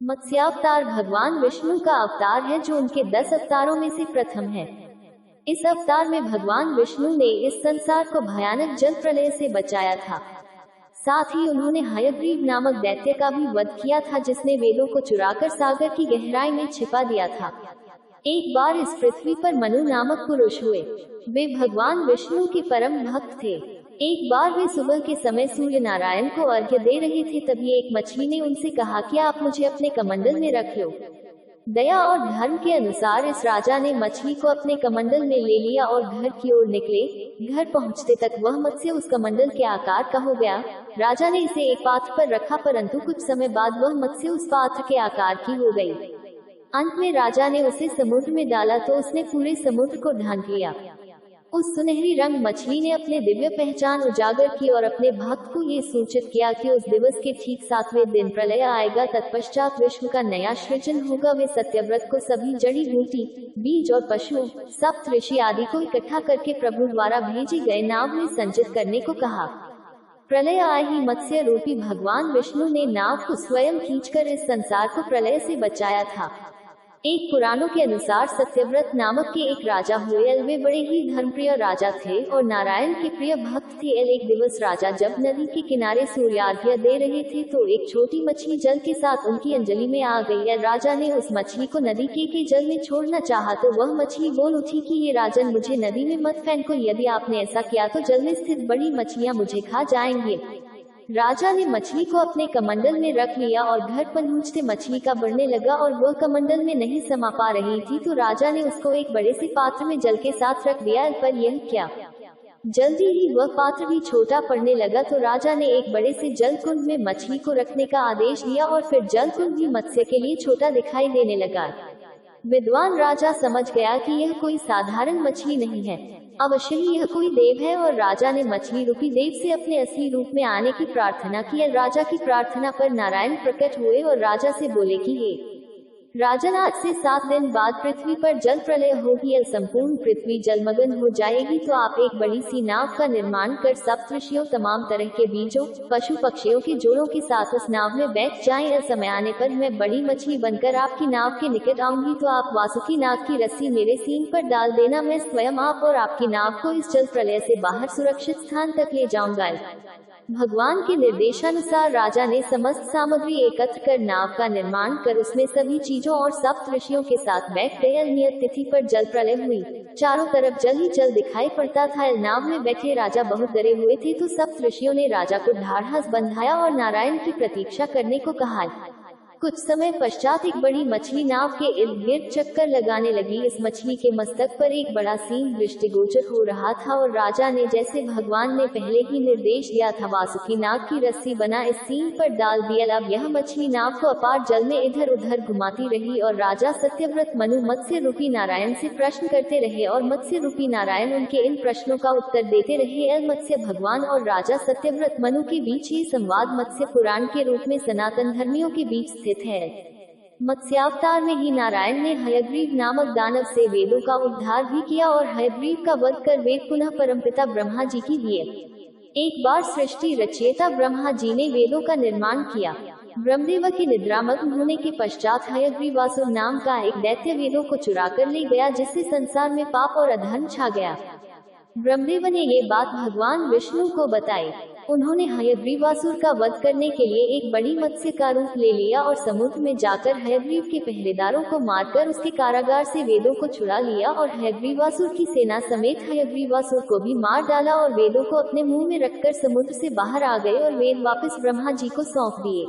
मत्स्यावतार भगवान विष्णु का अवतार है जो उनके 10 अवतारों में से प्रथम है। इस अवतार में भगवान विष्णु ने इस संसार को भयानक जल प्रलय से बचाया था। साथ ही उन्होंने हयग्रीव नामक दैत्य का भी वध किया था जिसने वेदों को चुराकर सागर की गहराई में छिपा दिया था। एक बार इस पृथ्वी पर मनु नामक पुरुष हुए। वे भगवान विष्णु के परम भक्त थे। एक बार वे सुबह के समय सूर्य नारायण को अर्घ्य दे रहे थे, तभी एक मछली ने उनसे कहा कि आप मुझे अपने कमंडल में रख लो। दया और धर्म के अनुसार इस राजा ने मछली को अपने कमंडल में ले लिया और घर की ओर निकले। घर पहुंचते तक वह मत्स्य उस कमंडल के आकार का हो गया। राजा ने इसे एक पात्र पर रखा, परंतु कुछ समय बाद वह मत्स्य उस पात्र के आकार की हो गई। अंत में राजा ने उसे समुद्र में डाला तो उसने पूरे समुद्र को ढांक लिया। उस सुनहरी रंग मछली ने अपने दिव्य पहचान उजागर की और अपने भक्त को ये सूचित किया कि उस दिवस के ठीक 7वें दिन प्रलय आएगा। तत्पश्चात विश्व का नया सृजन होगा। वे सत्यव्रत को सभी जड़ी बूटी, बीज और पशुओं, सप्त ऋषि आदि को इकट्ठा करके प्रभु द्वारा भेजी गए नाव में संचित करने को कहा। प्रलय आए ही मत्स्य रूपी भगवान विष्णु ने नाव को स्वयं खींचकर इस संसार को प्रलय से बचाया था। एक पुराणों के अनुसार सत्यव्रत नामक के एक राजा हुए। वे बड़े ही धर्मप्रिय राजा थे और नारायण के प्रिय भक्त थे। एक दिवस राजा जब नदी के किनारे सूर्यार्घ्य दे रहे थे तो एक छोटी मछली जल के साथ उनकी अंजलि में आ गई। राजा ने उस मछली को नदी के जल में छोड़ना चाहा तो वह मछली बोल उठी कि ये राजन, मुझे नदी में मत फेंको, यदि आपने ऐसा किया तो जल में स्थित बड़ी मछलियां मुझे खा जाएंगी। राजा ने मछली को अपने कमंडल में रख लिया और घर पहुंचते मछली का बढ़ने लगा और वह कमंडल में नहीं समा पा रही थी तो राजा ने उसको एक बड़े से पात्र में जल के साथ रख दिया। पर यह क्या, जल्दी ही वह पात्र भी छोटा पड़ने लगा तो राजा ने एक बड़े से जल कुंड में मछली को रखने का आदेश दिया और फिर जल कुंड भी मत्स्य के लिए छोटा दिखाई देने लगा। विद्वान राजा समझ गया कि यह कोई साधारण मछली नहीं है, अवश्य ही यह कोई देव है और राजा ने मछली रूपी देव से अपने असली रूप में आने की प्रार्थना की। राजा की प्रार्थना पर नारायण प्रकट हुए और राजा से बोले कि हे राजन, आज से 7 दिन बाद पृथ्वी पर जल प्रलय होगी। संपूर्ण पृथ्वी जलमग्न हो जाएगी तो आप एक बड़ी सी नाव का निर्माण कर सप्तऋषियों, तमाम तरह के बीजों, पशु पक्षियों के जोड़ों के साथ उस नाव में बैठ जाएं। समय आने पर मैं बड़ी मछली बनकर आपकी नाव के निकट आऊंगी तो आप वासुकी नाग की रस्सी मेरे सींग पर डाल देना। मैं स्वयं आप और आपकी नाव को इस जल प्रलय से बाहर सुरक्षित स्थान तक ले जाऊंगा। भगवान के निर्देशानुसार राजा ने समस्त सामग्री एकत्र कर नाव का निर्माण कर उसमें सभी चीजों और सप्त ऋषियों के साथ बैठ गए। नियत तिथि पर जल प्रलय हुई। चारों तरफ जल ही जल दिखाई पड़ता था। नाव में बैठे राजा बहुत डरे हुए थे तो सप्त ऋषियों ने राजा को ढाढ़स बंधाया और नारायण की प्रतीक्षा करने को कहा। कुछ समय पश्चात एक बड़ी मछली नाव के इर्द गिर्द चक्कर लगाने लगी। इस मछली के मस्तक पर एक बड़ा सींग दृष्टिगोचर हो रहा था और राजा ने, जैसे भगवान ने पहले ही निर्देश दिया था, वासुकी नाग की रस्सी बना इस सींग पर डाल दिया। अब यह मछली नाव को अपार जल में इधर उधर घुमाती रही और राजा सत्यव्रत मनु मत्स्य रूपी नारायण से प्रश्न करते रहे और मत्स्य रूपी नारायण उनके इन प्रश्नों का उत्तर देते रहे। मत्स्य भगवान और राजा सत्यव्रत मनु के बीच ये संवाद मत्स्य पुराण के रूप में सनातन धर्मियों के बीच स्थित है। मत्स्यावतार में ही नारायण ने हयग्रीव नामक दानव से वेदों का उद्धार भी किया और हयग्रीव का वध कर वेद पुनः परमपिता ब्रह्मा जी की दिए। एक बार सृष्टि रचयिता ब्रह्मा जी ने वेदों का निर्माण किया। ब्रह्मदेव के निद्रामग्न होने के पश्चात हयग्रीवासुर नाम का एक दैत्य वेदों को चुरा कर ले गया, जिससे संसार में पाप और अधर्म छा गया। ब्रह्मदेव ने ये बात भगवान विष्णु को बताई। उन्होंने हयग्रीवासुर का वध करने के लिए एक बड़ी मत्स्य का रूप ले लिया और समुद्र में जाकर हयग्रीव के पहरेदारों को मारकर उसके कारागार से वेदों को छुड़ा लिया और हयग्रीवासुर की सेना समेत हयग्रीवासुर को भी मार डाला और वेदों को अपने मुंह में रखकर समुद्र से बाहर आ गए और वेद वापस ब्रह्मा जी को सौंप दिए।